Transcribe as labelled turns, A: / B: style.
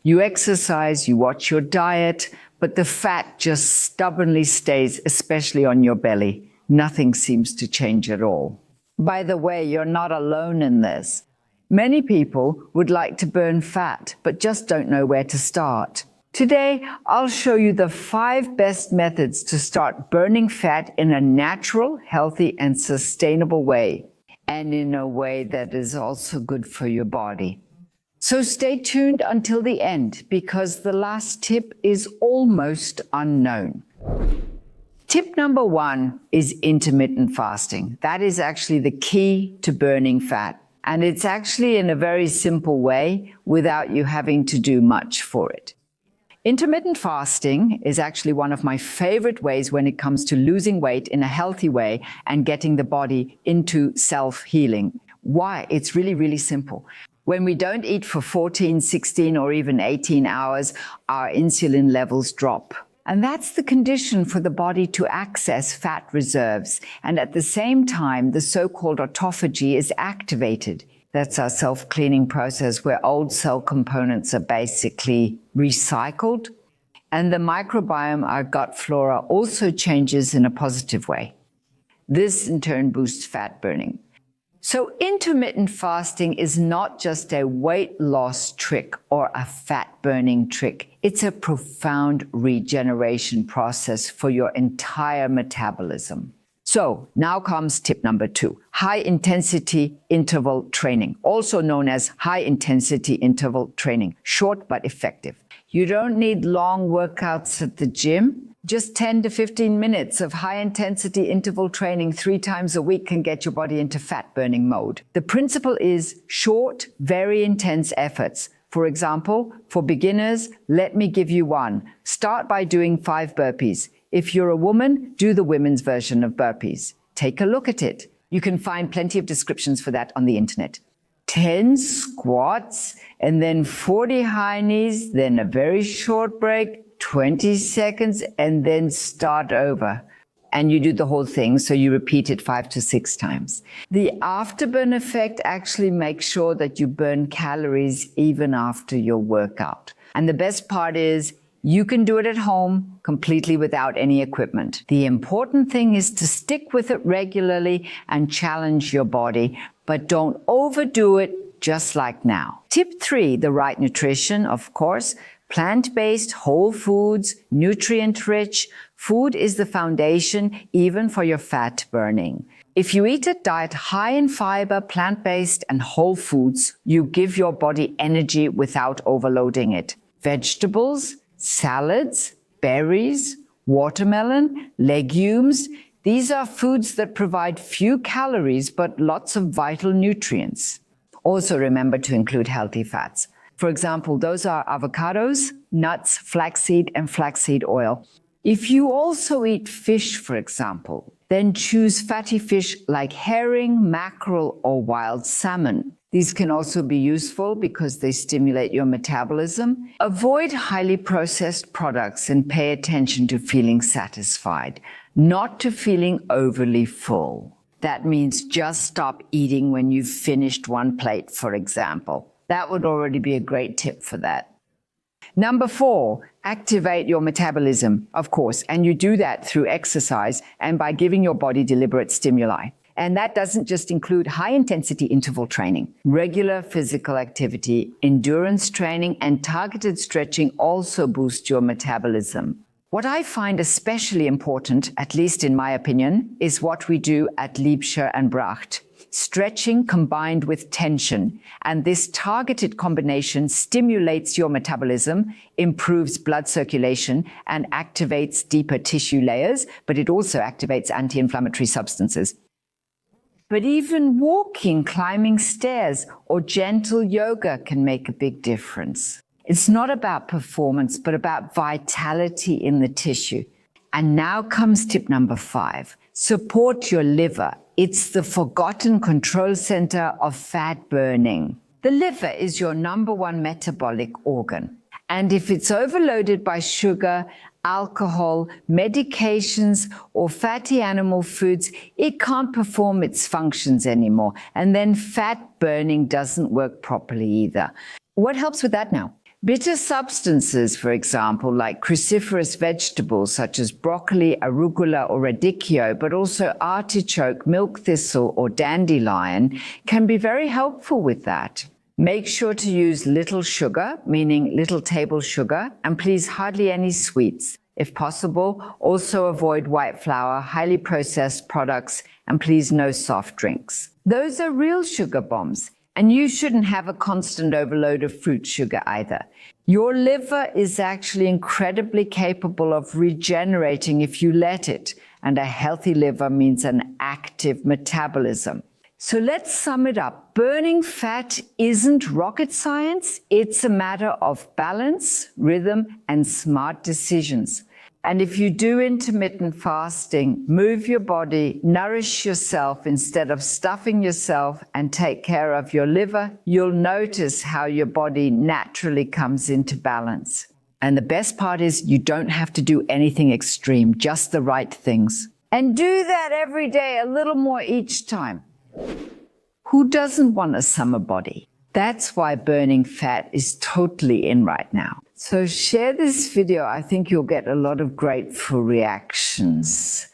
A: You exercise, you watch your diet, but the fat just stubbornly stays, especially on your belly. Nothing seems to change at all. By the way, you're not alone in this. Many people would like to burn fat, but just don't know where to start. Today, I'll show you the 5 best methods to start burning fat in a natural, healthy, and sustainable way, and in a way that is also good for your body. So stay tuned until the end, because the last tip is almost unknown. Tip number 1 is intermittent fasting. That is actually the key to burning fat. And it's actually in a very simple way without you having to do much for it. Intermittent fasting is actually one of my favorite ways when it comes to losing weight in a healthy way and getting the body into self-healing. Why? It's really, really simple. When we don't eat for 14, 16, or even 18 hours, our insulin levels drop. And that's the condition for the body to access fat reserves. And at the same time, the so-called autophagy is activated. That's our self-cleaning process where old cell components are basically recycled. And the microbiome, our gut flora, also changes in a positive way. This in turn boosts fat burning. So intermittent fasting is not just a weight loss trick or a fat burning trick. It's a profound regeneration process for your entire metabolism. So now comes tip number 2, high intensity interval training, also known as high intensity interval training, short but effective. You don't need long workouts at the gym. Just 10 to 15 minutes of high-intensity interval training 3 times a week can get your body into fat-burning mode. The principle is short, very intense efforts. For example, for beginners, let me give you one. Start by doing 5 burpees. If you're a woman, do the women's version of burpees. Take a look at it. You can find plenty of descriptions for that on the internet. 10 squats, and then 40 high knees, then a very short break, 20 seconds, and then start over. And you do the whole thing, so you repeat it 5 to 6 times. The afterburn effect actually makes sure that you burn calories even after your workout. And the best part is, you can do it at home completely without any equipment. The important thing is to stick with it regularly and challenge your body, but don't overdo it, just like now. Tip 3, the right nutrition, of course. Plant-based, whole foods, nutrient-rich. Food is the foundation even for your fat burning. If you eat a diet high in fiber, plant-based, and whole foods, you give your body energy without overloading it. Vegetables, salads, berries, watermelon, legumes. These are foods that provide few calories but lots of vital nutrients. Also remember to include healthy fats. For example, those are avocados, nuts, flaxseed, and flaxseed oil. If you also eat fish, for example, then choose fatty fish like herring, mackerel, or wild salmon. These can also be useful because they stimulate your metabolism. Avoid highly processed products and pay attention to feeling satisfied, not to feeling overly full. That means just stop eating when you've finished one plate, for example. That would already be a great tip for that. Number 4, activate your metabolism, of course, and you do that through exercise and by giving your body deliberate stimuli. And that doesn't just include high-intensity interval training. Regular physical activity, endurance training, and targeted stretching also boost your metabolism. What I find especially important, at least in my opinion, is what we do at Liebscher and Bracht. Stretching combined with tension, and this targeted combination stimulates your metabolism, improves blood circulation, and activates deeper tissue layers, but it also activates anti-inflammatory substances. But even walking, climbing stairs, or gentle yoga can make a big difference. It's not about performance, but about vitality in the tissue. And now comes tip number 5. Support your liver. It's the forgotten control center of fat burning. The liver is your number 1 metabolic organ. And if it's overloaded by sugar, alcohol, medications, or fatty animal foods, it can't perform its functions anymore. And then fat burning doesn't work properly either. What helps with that now? Bitter substances, for example, like cruciferous vegetables such as broccoli, arugula, or radicchio, but also artichoke, milk thistle, or dandelion, can be very helpful with that. Make sure to use little sugar, meaning little table sugar, and please hardly any sweets. If possible, also avoid white flour, highly processed products, and please no soft drinks. Those are real sugar bombs, and you shouldn't have a constant overload of fruit sugar either. Your liver is actually incredibly capable of regenerating if you let it, and a healthy liver means an active metabolism. So let's sum it up. Burning fat isn't rocket science. It's a matter of balance, rhythm, and smart decisions. And if you do intermittent fasting, move your body, nourish yourself instead of stuffing yourself, and take care of your liver, you'll notice how your body naturally comes into balance. And the best part is you don't have to do anything extreme, just the right things. And do that every day, a little more each time. Who doesn't want a summer body? That's why burning fat is totally in right now. So share this video. I think you'll get a lot of grateful reactions.